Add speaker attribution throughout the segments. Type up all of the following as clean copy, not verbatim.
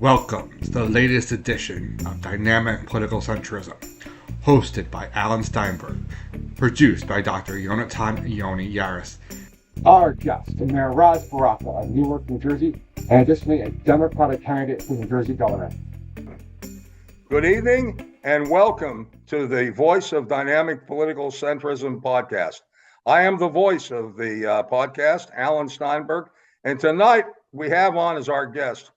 Speaker 1: Welcome to the latest edition of Dynamic Political Centrism, hosted by Alan Steinberg, produced by Dr. Yonatan Yoni Yaris.
Speaker 2: Our guest, Mayor Ras Baraka of Newark, New Jersey, and additionally a Democratic candidate for the Jersey Governor.
Speaker 3: Good evening and welcome to the Voice of Dynamic Political Centrism podcast. I am the voice of the podcast, Alan Steinberg, and tonight we have on as our guest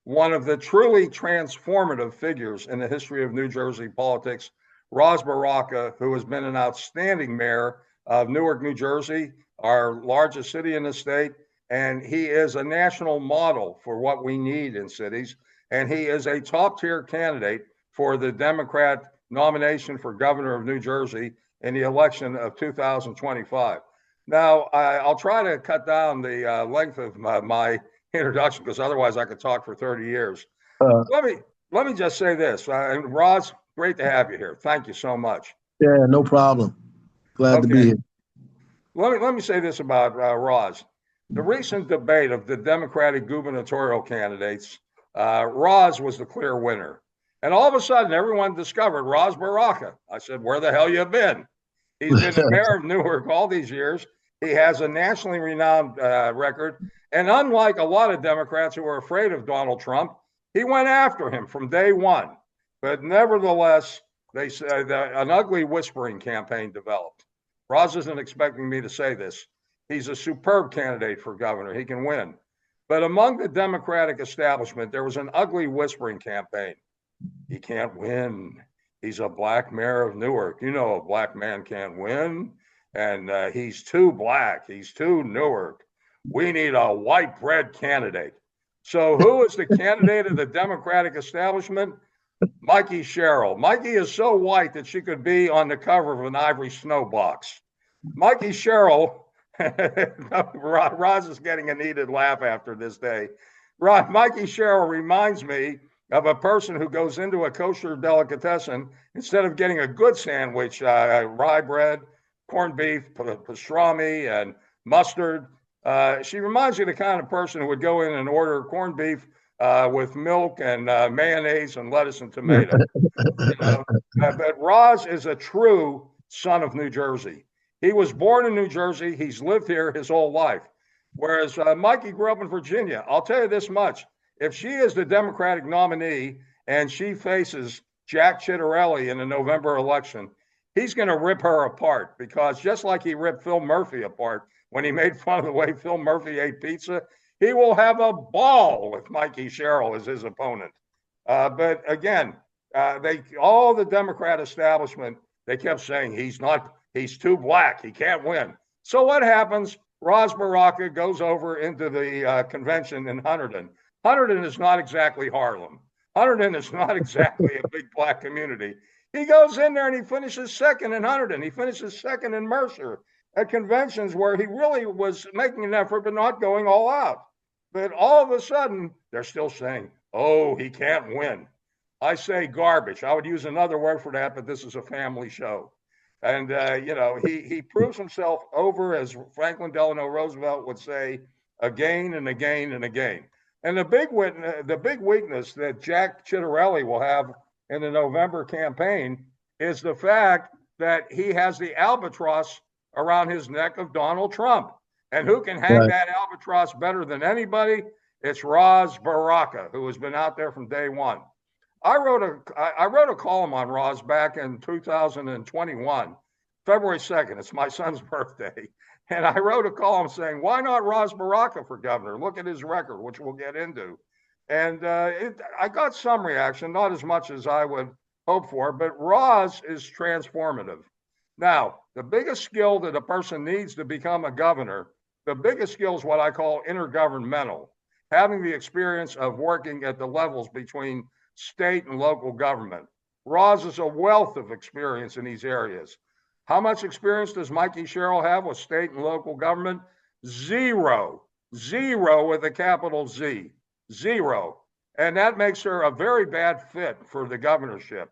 Speaker 3: one of the truly transformative figures in the history of New Jersey politics, Ras Baraka, who has been an outstanding mayor of Newark, New Jersey, our largest city in the state, and he is a national model for what we need in cities, and he is a top-tier candidate for the Democrat nomination for governor of New Jersey in the election of 2025. Now, I'll try to cut down the length of my introduction because otherwise I could talk for 30 years. Let me just say this. Ras, great to have you here. Thank you so much.
Speaker 4: Yeah, no problem. Glad to be here.
Speaker 3: Let me say this about Ras. The recent debate of the Democratic gubernatorial candidates, Ras was the clear winner. And all of a sudden, everyone discovered Ras Baraka. I said, where the hell you been? He's been the mayor of Newark all these years. He has a nationally renowned record. And unlike a lot of Democrats who are afraid of Donald Trump, he went after him from day one. But nevertheless, they said an ugly whispering campaign developed. Ras isn't expecting me to say this. He's a superb candidate for governor. He can win. But among the Democratic establishment, there was an ugly whispering campaign. He can't win. He's a black mayor of Newark. You know, a black man can't win. And he's too black. He's too Newark. We need a white bread candidate. So who is the candidate of the Democratic establishment? Mikey Sherrill. Mikey is so white that she could be on the cover of an Ivory Snow box. Mikey Sherrill, Ras is getting a needed laugh after this day. Mikey Sherrill reminds me of a person who goes into a kosher delicatessen, instead of getting a good sandwich, rye bread, corned beef, pastrami, and mustard. She reminds me of the kind of person who would go in and order corned beef with milk and mayonnaise and lettuce and tomato. But Ras is a true son of New Jersey. He was born in New Jersey. He's lived here his whole life. Whereas Mikey grew up in Virginia. I'll tell you this much. If she is the Democratic nominee and she faces Jack Ciattarelli in the November election, he's going to rip her apart, because just like he ripped Phil Murphy apart when he made fun of the way Phil Murphy ate pizza, he will have a ball with Mikey Sherrill as his opponent. But again, all the Democrat establishment, they kept saying he's too black, he can't win. So what happens? Ras Baraka goes over into the convention in Hunterdon. Hunterdon is not exactly Harlem. Hunterdon is not exactly a big black community. He goes in there and he finishes second in Hunterdon. He finishes second in Mercer at conventions where he really was making an effort but not going all out. But all of a sudden, they're still saying, oh, he can't win. I say garbage. I would use another word for that, but this is a family show. And, he proves himself over, as Franklin Delano Roosevelt would say, again and again and again. And the big weakness that Jack Ciattarelli will have in the November campaign is the fact that he has the albatross around his neck of Donald Trump. And who can hang that albatross better than anybody? It's Ras Baraka, who has been out there from day one. I wrote a column on Ras back in 2021, February 2nd. It's my son's birthday. And I wrote a column saying, why not Ras Baraka for governor? Look at his record, which we'll get into. And I got some reaction, not as much as I would hope for, but Ras is transformative. Now, the biggest skill that a person needs to become a governor, the biggest skill is what I call intergovernmental, having the experience of working at the levels between state and local government. Ras is a wealth of experience in these areas. How much experience does Mikey Sherrill have with state and local government? Zero with a capital Z. Zero. And that makes her a very bad fit for the governorship.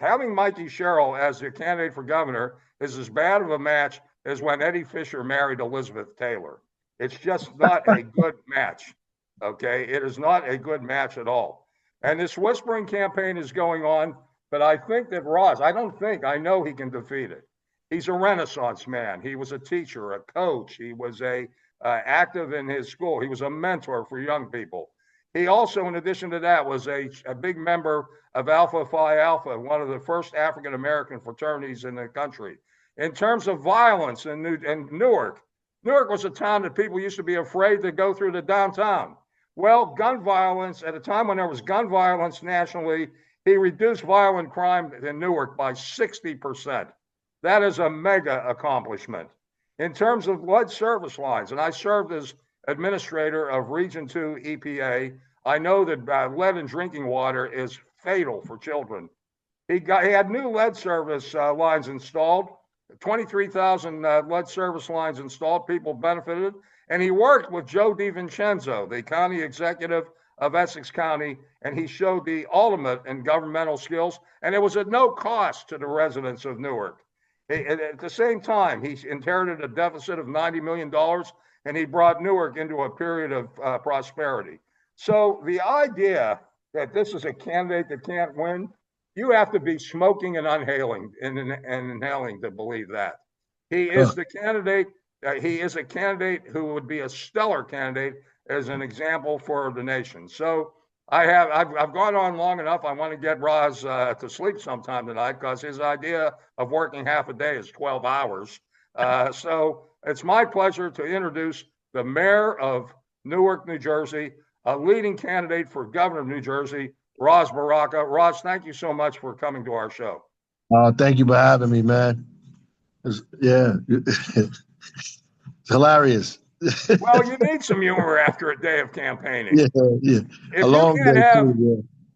Speaker 3: Having Mikey Sherrill as the candidate for governor is as bad of a match as when Eddie Fisher married Elizabeth Taylor. It's just not a good match. Okay, it is not a good match at all. And this whispering campaign is going on, but I think that Ras, I don't think, I know he can defeat it. He's a Renaissance man. He was a teacher, a coach. He was a active in his school. He was a mentor for young people. He also, in addition to that, was a big member of Alpha Phi Alpha, one of the first African American fraternities in the country. In terms of violence in Newark, Newark was a town that people used to be afraid to go through the downtown. Well, gun violence, at a time when there was gun violence nationally, he reduced violent crime in Newark by 60%. That is a mega accomplishment. In terms of lead service lines, and I served as administrator of Region 2 EPA, I know that lead in drinking water is fatal for children. He had new lead service lines installed, 23,000 lead service lines installed. People benefited. And he worked with Joe DiVincenzo, the county executive of Essex County, and he showed the ultimate in governmental skills. And it was at no cost to the residents of Newark. At the same time, he inherited a deficit of $90 million, and he brought Newark into a period of prosperity. So the idea that this is a candidate that can't win, you have to be smoking and inhaling to believe that. He is the candidate. He is a candidate who would be a stellar candidate as an example for the nation. So I've gone on long enough. I want to get Ras to sleep sometime tonight because his idea of working half a day is 12 hours. So it's my pleasure to introduce the mayor of Newark, New Jersey, a leading candidate for governor of New Jersey, Ras Baraka. Ras, thank you so much for coming to our show.
Speaker 4: Thank you for having me, man. It's hilarious.
Speaker 3: Well, you need some humor after a day of campaigning.
Speaker 4: Yeah.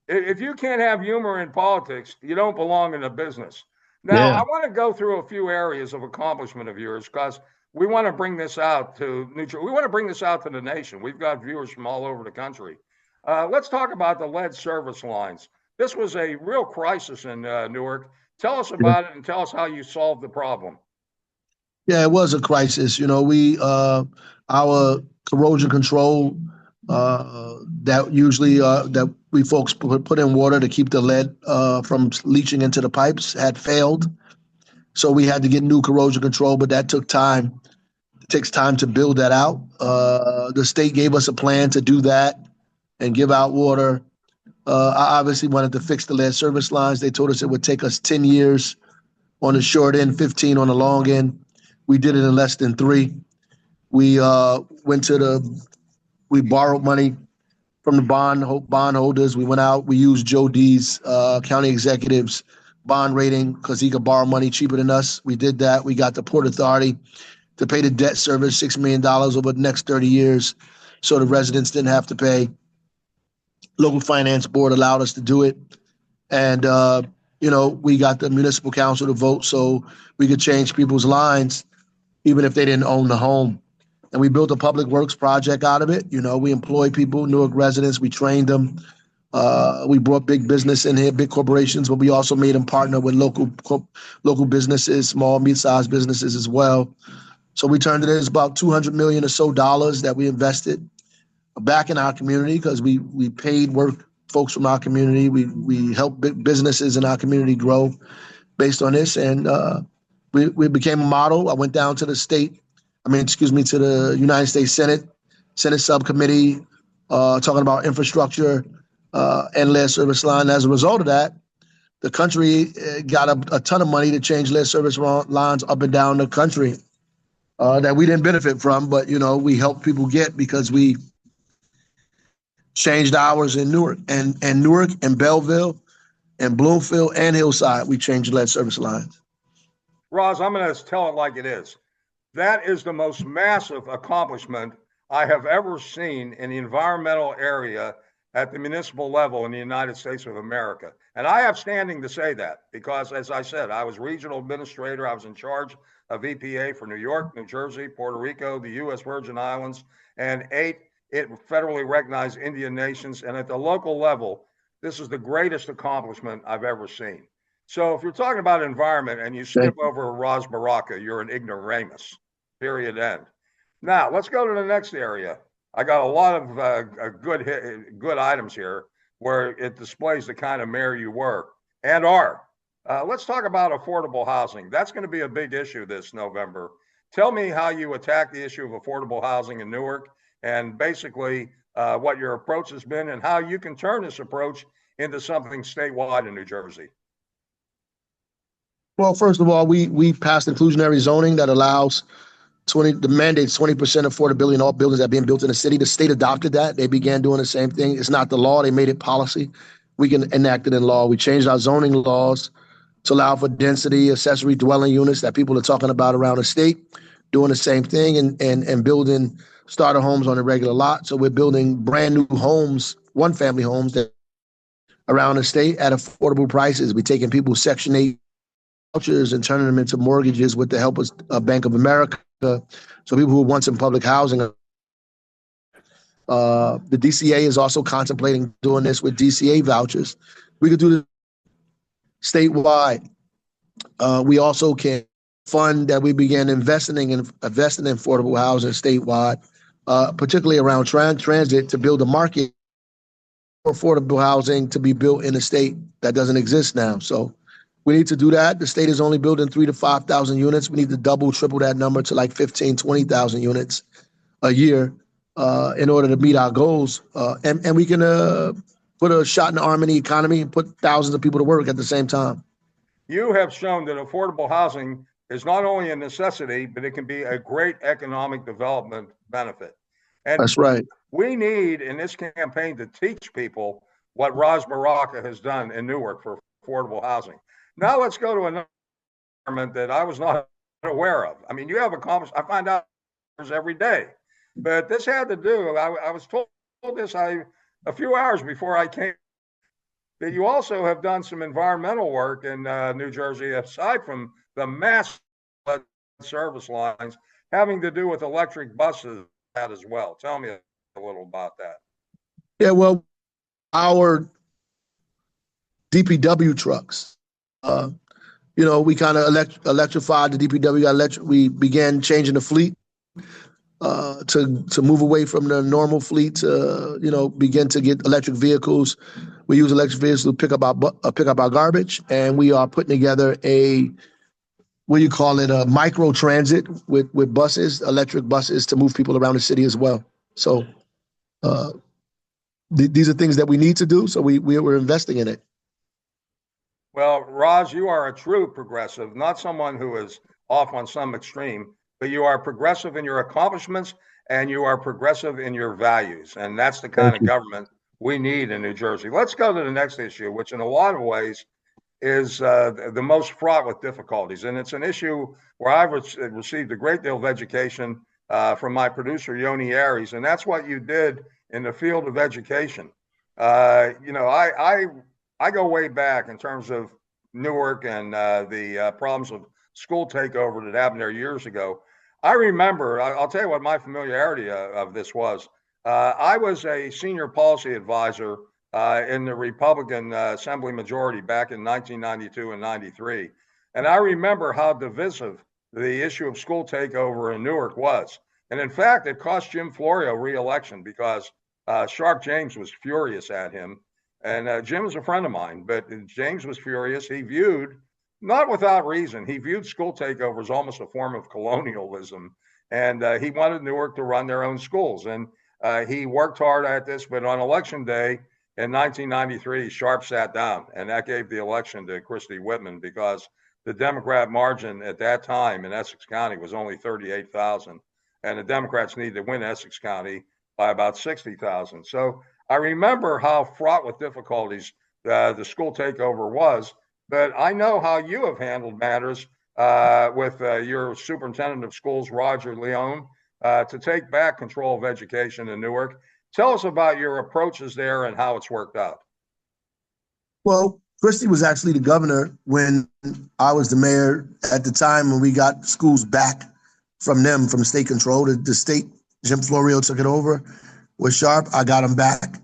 Speaker 3: If you can't have humor in politics, you don't belong in a business. Now, I want to go through a few areas of accomplishment of yours because we want to bring this out to New Jersey. We want to bring this out to the nation. We've got viewers from all over the country. Let's talk about the lead service lines. This was a real crisis in Newark. Tell us about it and tell us how you solved the problem.
Speaker 4: Yeah, it was a crisis. You know, our corrosion control that usually that we folks put in water to keep the lead from leaching into the pipes had failed. So we had to get new corrosion control, but that took time. It takes time to build that out. The state gave us a plan to do that and give out water. I obviously wanted to fix the lead service lines. They told us it would take us 10 years on the short end, 15 on the long end. We did it in less than 3. We we borrowed money from the bond holders. We went out, we used Joe D's county executive's bond rating because he could borrow money cheaper than us. We did that. We got the Port Authority to pay the debt service, $6 million over the next 30 years so the residents didn't have to pay. Local finance board allowed us to do it. And, we got the municipal council to vote so we could change people's lines even if they didn't own the home. And we built a public works project out of it. We employed people, Newark residents, we trained them. We brought big business in here, big corporations, but we also made them partner with local businesses, small, mid-sized businesses as well. So we turned it into about $200 million or so that we invested back in our community because we paid folks from our community. We helped big businesses in our community grow based on this. And we became a model. I went down to the to the United States Senate subcommittee, talking about infrastructure and lead service line. As a result of that, the country got a ton of money to change lead service lines up and down the country that we didn't benefit from, but we helped people get because we changed ours in Newark and Newark and Belleville and Bloomfield and Hillside. We changed lead service lines.
Speaker 3: Ras, I'm going to tell it like it is. That is the most massive accomplishment I have ever seen in the environmental area at the municipal level in the United States of America. And I have standing to say that because, as I said, I was regional administrator. I was in charge of EPA for New York, New Jersey, Puerto Rico, the U.S. Virgin Islands, and 8 federally recognized Indian nations. And at the local level, this is the greatest accomplishment I've ever seen. So if you're talking about environment and you skip over Ras Baraka, you're an ignoramus, period, end. Now, let's go to the next area. I got a lot of good items here where it displays the kind of mayor you were and are. Let's talk about affordable housing. That's going to be a big issue this November. Tell me how you attack the issue of affordable housing in Newark and basically what your approach has been and how you can turn this approach into something statewide in New Jersey.
Speaker 4: Well, first of all, we passed inclusionary zoning that allows the mandates 20% affordability in all buildings that are being built in the city. The state adopted that. They began doing the same thing. It's not the law. They made it policy. We can enact it in law. We changed our zoning laws to allow for density, accessory dwelling units that people are talking about around the state, doing the same thing and building starter homes on a regular lot. So we're building brand new homes, one family homes that around the state at affordable prices. We're taking people's Section 8 vouchers and turning them into mortgages with the help of Bank of America. So people who want some public housing. The DCA is also contemplating doing this with DCA vouchers. We could do this statewide. We also can fund that we began investing in affordable housing statewide, particularly around transit to build a market for affordable housing to be built in the state that doesn't exist now. So we need to do that. The state is only building 3,000 to 5,000 units. We need to double, triple that number to like 15,000, 20,000 units a year in order to meet our goals. And we can put a shot in the arm in the economy and put thousands of people to work at the same time.
Speaker 3: You have shown that affordable housing is not only a necessity, but it can be a great economic development benefit. And
Speaker 4: that's right.
Speaker 3: We need in this campaign to teach people what Ras Baraka has done in Newark for affordable housing. Now let's go to another environment that I was not aware of. I mean, you have accomplished, I find out every day, but this had to do, I was told this a few hours before I came, that you also have done some environmental work in New Jersey, aside from the mass service lines, having to do with electric buses as well. Tell me a little about that.
Speaker 4: Yeah, well, our DPW trucks, we kind of electrified the DPW. We began changing the fleet to move away from the normal fleet to begin to get electric vehicles. We use electric vehicles to pick up our garbage, and we are putting together a micro transit with buses, electric buses to move people around the city as well. So these are things that we need to do. So we're investing in it.
Speaker 3: Well, Ras, you are a true progressive, not someone who is off on some extreme, but you are progressive in your accomplishments and you are progressive in your values. And that's the kind of government we need in New Jersey. Let's go to the next issue, which in a lot of ways is the most fraught with difficulties. And it's an issue where I've received a great deal of education from my producer, Yoni Aries. And that's what you did in the field of education. I go way back in terms of Newark and the problems of school takeover that happened there years ago. I remember, I'll tell you what my familiarity of this was. I was a senior policy advisor in the Republican Assembly majority back in 1992 and 93. And I remember how divisive the issue of school takeover in Newark was. And in fact, it cost Jim Florio re-election because Sharp James was furious at him. And Jim is a friend of mine, but James was furious. He viewed, not without reason, he viewed school takeover as almost a form of colonialism. And he wanted Newark to run their own schools. And he worked hard at this, but on election day in 1993, Sharp sat down, and that gave the election to Christy Whitman because the Democrat margin at that time in Essex County was only 38,000. And the Democrats needed to win Essex County by about 60,000. So I remember how fraught with difficulties the school takeover was, but I know how you have handled matters with your superintendent of schools, Roger Leone, to take back control of education in Newark. Tell us about your approaches there and how it's worked out.
Speaker 4: Well, Christie was actually the governor when I was the mayor at the time when we got schools back from them, from state control. The state, Jim Florio took it over with Sharp. I got him back,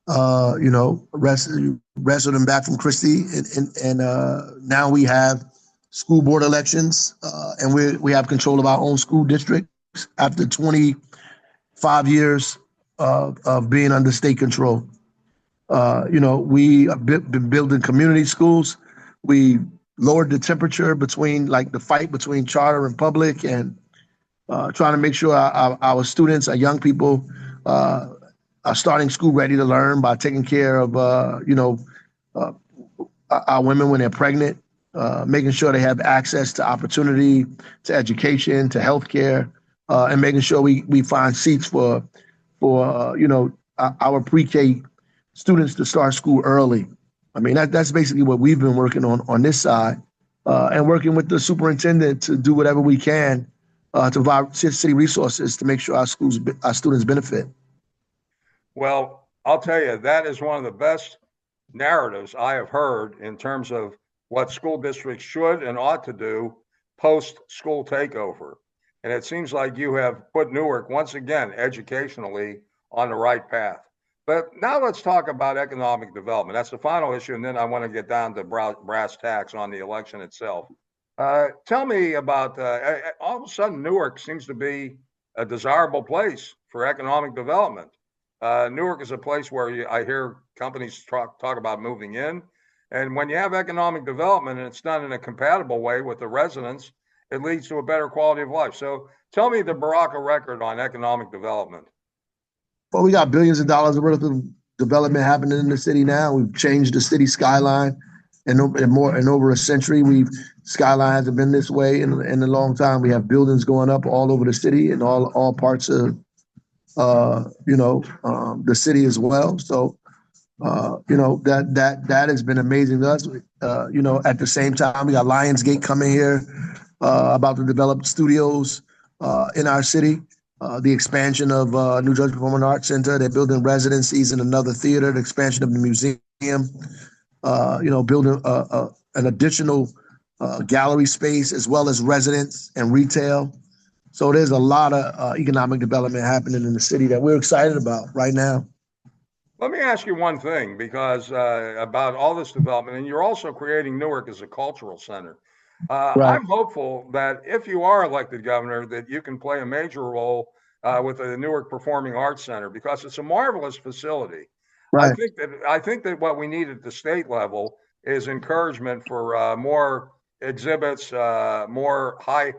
Speaker 4: wrestled him back from Christie. And now we have school board elections and we have control of our own school districts after 25 years of being under state control. We have been building community schools. We lowered the temperature between like the fight between charter and public, and trying to make sure our students, our young people, are starting school ready to learn by taking care of, our women when they're pregnant, making sure they have access to opportunity, to education, to healthcare, and making sure we find seats for our pre-K students to start school early. I mean, that's basically what we've been working on this side, and working with the superintendent to do whatever we can to provide city resources to make sure our students benefit.
Speaker 3: Well, I'll tell you, that is one of the best narratives I have heard in terms of what school districts should and ought to do post-school takeover. And it seems like you have put Newark once again educationally on the right path. But now let's talk about economic development. That's the final issue, and then I want to get down to brass tacks on the election itself. Tell me about, all of a sudden Newark seems to be a desirable place for economic development. Newark is a place where I hear companies talk about moving in. And when you have economic development and it's done in a compatible way with the residents, it leads to a better quality of life. So tell me the Baraka record on economic development.
Speaker 4: Well, we got billions of dollars worth of development happening in the city now. We've changed the city skyline, and over a century, skylines have been this way in a long time. We have buildings going up all over the city and all parts of the city as well. So that has been amazing to us. At the same time, we got Lionsgate coming here, about to develop studios in our city. The expansion of New Jersey Performing Arts Center. They're building residencies in another theater. The expansion of the museum. Building an additional gallery space as well as residence and retail. So there's a lot of economic development happening in the city that we're excited about right now.
Speaker 3: Let me ask you one thing, because about all this development, and you're also creating Newark as a cultural center. Right. I'm hopeful that if you are elected governor, that you can play a major role with the Newark Performing Arts Center, because it's a marvelous facility. Right. I think that what we need at the state level is encouragement for more exhibits, more high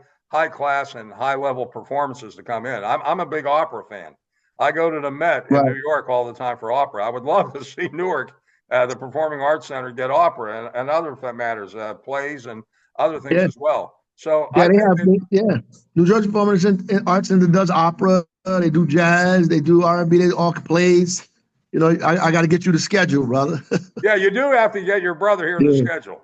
Speaker 3: class and high level performances to come in. I'm a big opera fan. I go to the Met in New York all the time for opera. I would love to see Newark, the Performing Arts Center, get opera and other matters, plays and other things as well. So
Speaker 4: New Jersey Performing Arts Center does opera. They do jazz. They do R&B. They all plays. I got to get you the schedule, brother.
Speaker 3: Yeah, you do have to get your brother here the schedule,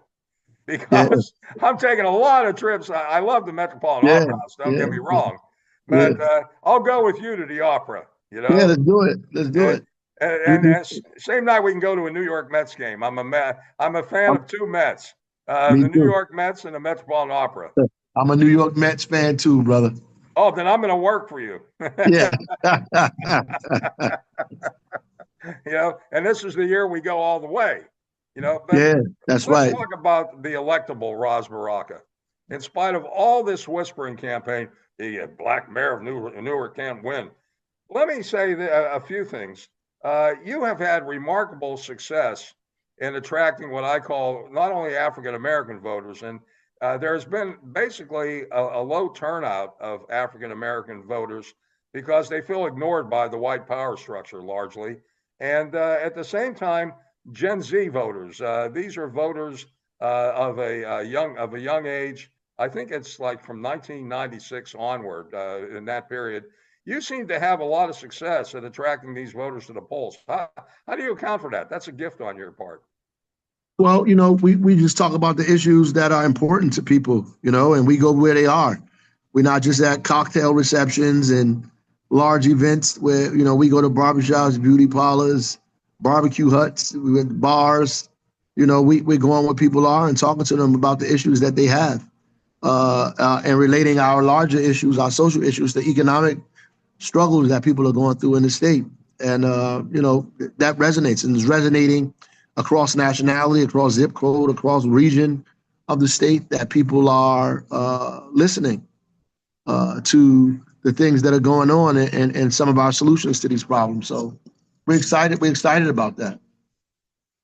Speaker 3: because I'm taking a lot of trips. I love the Metropolitan Opera House. Don't get me wrong, but I'll go with you to the opera. Yeah,
Speaker 4: let's do it. Let's do it.
Speaker 3: And same night we can go to a New York Mets game. I'm a fan of two Mets, the New York Mets and the Metropolitan Opera.
Speaker 4: I'm a New York Mets fan too, brother.
Speaker 3: Oh, then I'm going to work for you.
Speaker 4: Yeah.
Speaker 3: And this is the year we go all the way. But
Speaker 4: that's right.
Speaker 3: Let's talk about the electable Ras Baraka. In spite of all this whispering campaign, the Black Mayor of Newark can't win. Let me say a few things. You have had remarkable success in attracting what I call not only African-American voters, and there's been basically a low turnout of African-American voters because they feel ignored by the white power structure largely. And at the same time, Gen Z voters, these are voters of a young age. I think it's like from 1996 onward, in that period. You seem to have a lot of success at attracting these voters to the polls. How do you account for that? That's a gift on your part.
Speaker 4: Well, we just talk about the issues that are important to people, and we go where they are. We're not just at cocktail receptions and large events where, we go to barbershops, beauty parlors, barbecue huts, we went to bars. We're going where people are and talking to them about the issues that they have, and relating our larger issues, our social issues, to economic struggles that people are going through in the state. And, that resonates and is resonating across nationality, across zip code, across region of the state, that people are listening to the things that are going on and some of our solutions to these problems. So we're excited. We're excited about that.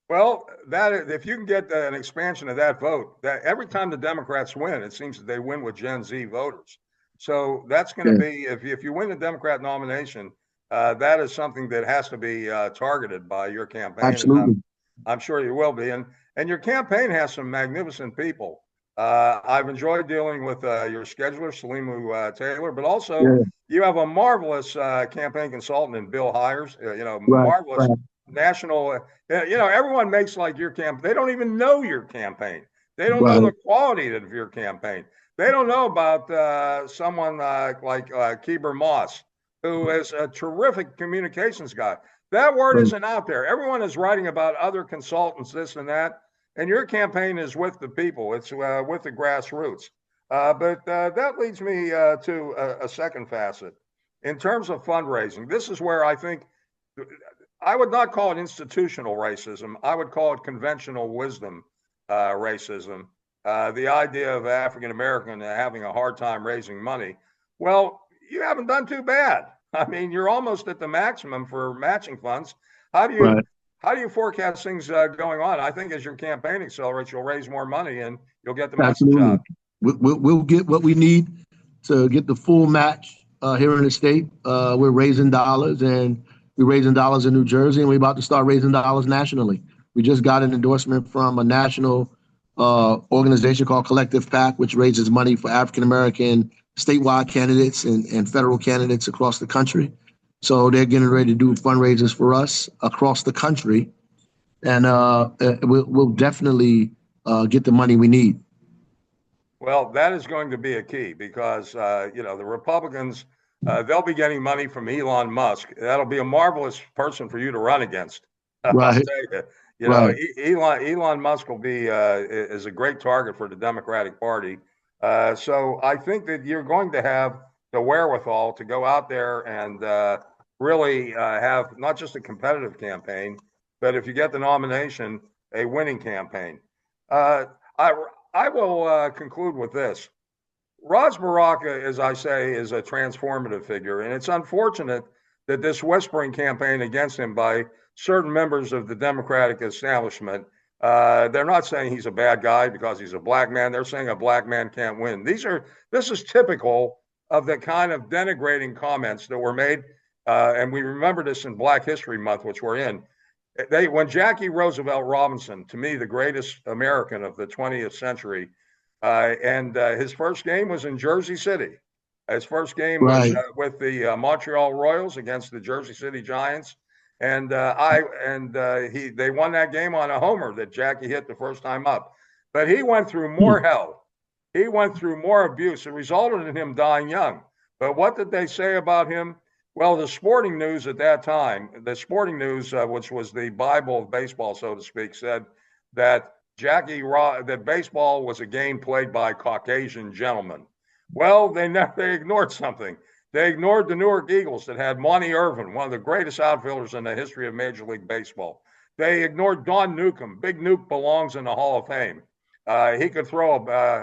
Speaker 3: Well, that if you can get an expansion of that vote, that every time the Democrats win, it seems that they win with Gen Z voters. So that's going to be if you win the Democrat nomination, that is something that has to be targeted by your campaign.
Speaker 4: Absolutely.
Speaker 3: I'm sure you will be, and your campaign has some magnificent people. I've enjoyed dealing with your scheduler, Salimu Taylor, but also you have a marvelous campaign consultant in Bill Hires. Marvelous national. Everyone makes like your campaign. They don't even know your campaign. They don't know the quality of your campaign. They don't know about someone like Keeber Moss, who is a terrific communications guy. That word isn't out there. Everyone is writing about other consultants, this and that. And your campaign is with the people. It's with the grassroots. But that leads me to a second facet. In terms of fundraising, this is where I think I would not call it institutional racism. I would call it conventional wisdom racism. The idea of African American having a hard time raising money. Well, you haven't done too bad. I mean, you're almost at the maximum for matching funds. How do you forecast things going on? I think as your campaign accelerates, you'll raise more money and you'll get the message out.
Speaker 4: We'll get what we need to get the full match here in the state. We're raising dollars, and we're raising dollars in New Jersey, and we're about to start raising dollars nationally. We just got an endorsement from a national organization called Collective PAC, which raises money for African American statewide candidates and federal candidates across the country. So they're getting ready to do fundraisers for us across the country, and we'll definitely get the money we need.
Speaker 3: Well, that is going to be a key because the Republicans they'll be getting money from Elon Musk. That'll be a marvelous person for you to run against.
Speaker 4: Right.
Speaker 3: Elon Musk will be is a great target for the Democratic Party. So I think that you're going to have the wherewithal to go out there and really have not just a competitive campaign, but if you get the nomination, a winning campaign. I will conclude with this. Ras Baraka, as I say, is a transformative figure, and it's unfortunate that this whispering campaign against him by certain members of the Democratic establishment, they're not saying he's a bad guy because he's a black man. They're saying a black man can't win. This is typical of the kind of denigrating comments that were made, and we remember this in Black History Month, which we're in. When Jackie Roosevelt Robinson, to me, the greatest American of the 20th century, and his first game was in Jersey City. His first game was with the Montreal Royals against the Jersey City Giants, and they won that game on a homer that Jackie hit the first time up. But he went through more hell. He went through more abuse. It resulted in him dying young. But what did they say about him? Well, the Sporting News at that time, which was the Bible of baseball, so to speak, said that that baseball was a game played by Caucasian gentlemen. Well, they ignored something. They ignored the Newark Eagles that had Monty Irvin, one of the greatest outfielders in the history of Major League Baseball. They ignored Don Newcomb. Big Nuke belongs in the Hall of Fame. He could throw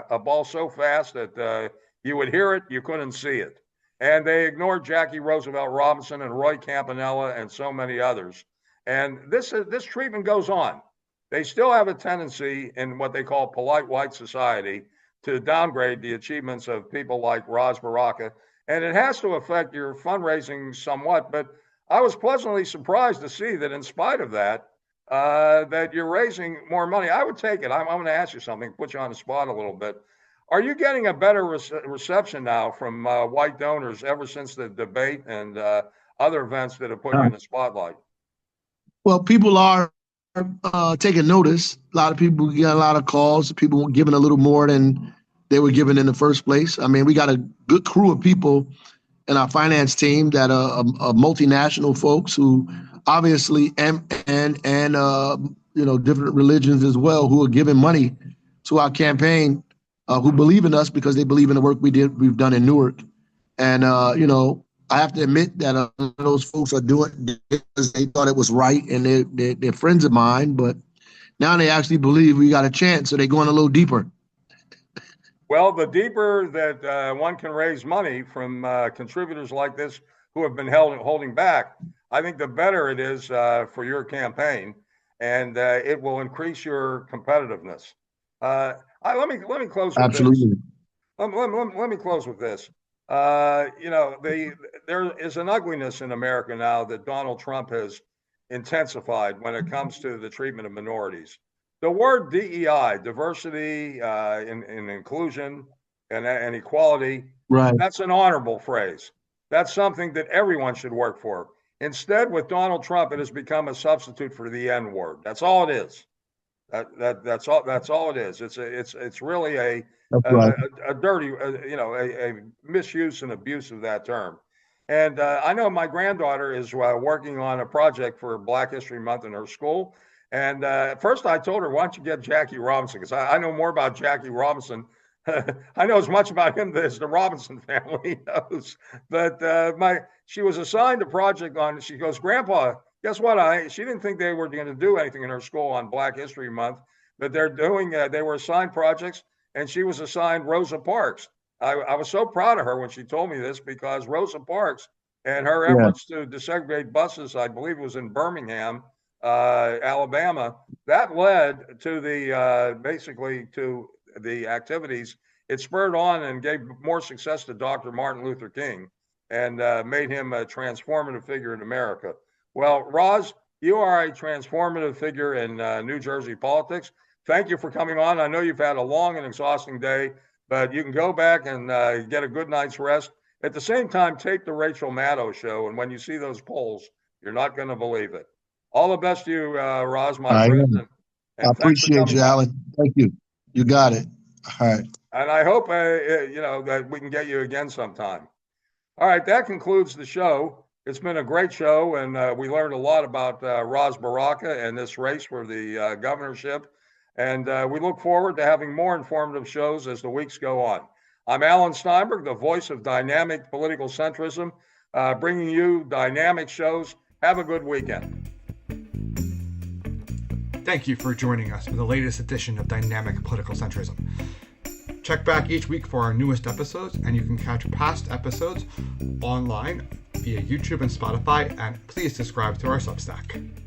Speaker 3: a ball so fast that you would hear it, you couldn't see it. And they ignored Jackie Roosevelt Robinson and Roy Campanella and so many others. And this treatment goes on. They still have a tendency in what they call polite white society to downgrade the achievements of people like Ras Baraka. And it has to affect your fundraising somewhat. But I was pleasantly surprised to see that in spite of that, that you're raising more money. I would take it. I'm going to ask you something, put you on the spot a little bit. Are you getting a better reception now from white donors ever since the debate and other events that have put you in the spotlight?
Speaker 4: Well, people are taking notice. A lot of people get a lot of calls. People giving a little more than they were given in the first place. I mean, we got a good crew of people in our finance team that are multinational folks who obviously and different religions as well, who are giving money to our campaign. Who believe in us because they believe in the work we've done in Newark. And, I have to admit that those folks are doing it because they thought it was right and they're friends of mine, but now they actually believe we got a chance, so they're going a little deeper.
Speaker 3: Well, the deeper that one can raise money from contributors like this who have been holding back, I think the better it is for your campaign, and it will increase your competitiveness. Let me close with this.
Speaker 4: Absolutely.
Speaker 3: Let me close with this. There is an ugliness in America now that Donald Trump has intensified when it comes to the treatment of minorities. The word DEI, diversity and inclusion and equality,
Speaker 4: Right.
Speaker 3: that's an honorable phrase. That's something that everyone should work for. Instead, with Donald Trump, it has become a substitute for the N word. That's all it is. That's all it is. It's really
Speaker 4: That's right.
Speaker 3: a dirty, a misuse and abuse of that term. And I know my granddaughter is working on a project for Black History Month in her school. And at first I told her, why don't you get Jackie Robinson? Because I know more about Jackie Robinson. I know as much about him as the Robinson family knows. But she was assigned a project on, she goes, Grandpa, guess what? She didn't think they were going to do anything in her school on Black History Month, but they were assigned projects, and she was assigned Rosa Parks. I was so proud of her when she told me this, because Rosa Parks and her efforts to desegregate buses, I believe it was in Birmingham, Alabama, that led to basically to the activities. It spurred on and gave more success to Dr. Martin Luther King and made him a transformative figure in America. Well, Ras, you are a transformative figure in New Jersey politics. Thank you for coming on. I know you've had a long and exhausting day, but you can go back and get a good night's rest. At the same time, tape the Rachel Maddow show, and when you see those polls, you're not going to believe it. All the best to you, Ras, my friend.
Speaker 4: I appreciate you, Alan. Thank you. You got it. All right.
Speaker 3: And I hope, that we can get you again sometime. All right, that concludes the show. It's been a great show, and we learned a lot about Ras Baraka and this race for the governorship. And we look forward to having more informative shows as the weeks go on. I'm Alan Steinberg, the voice of dynamic political centrism, bringing you dynamic shows. Have a good weekend.
Speaker 1: Thank you for joining us for the latest edition of Dynamic Political Centrism. Check back each week for our newest episodes, and you can catch past episodes online via YouTube and Spotify, and please subscribe to our Substack.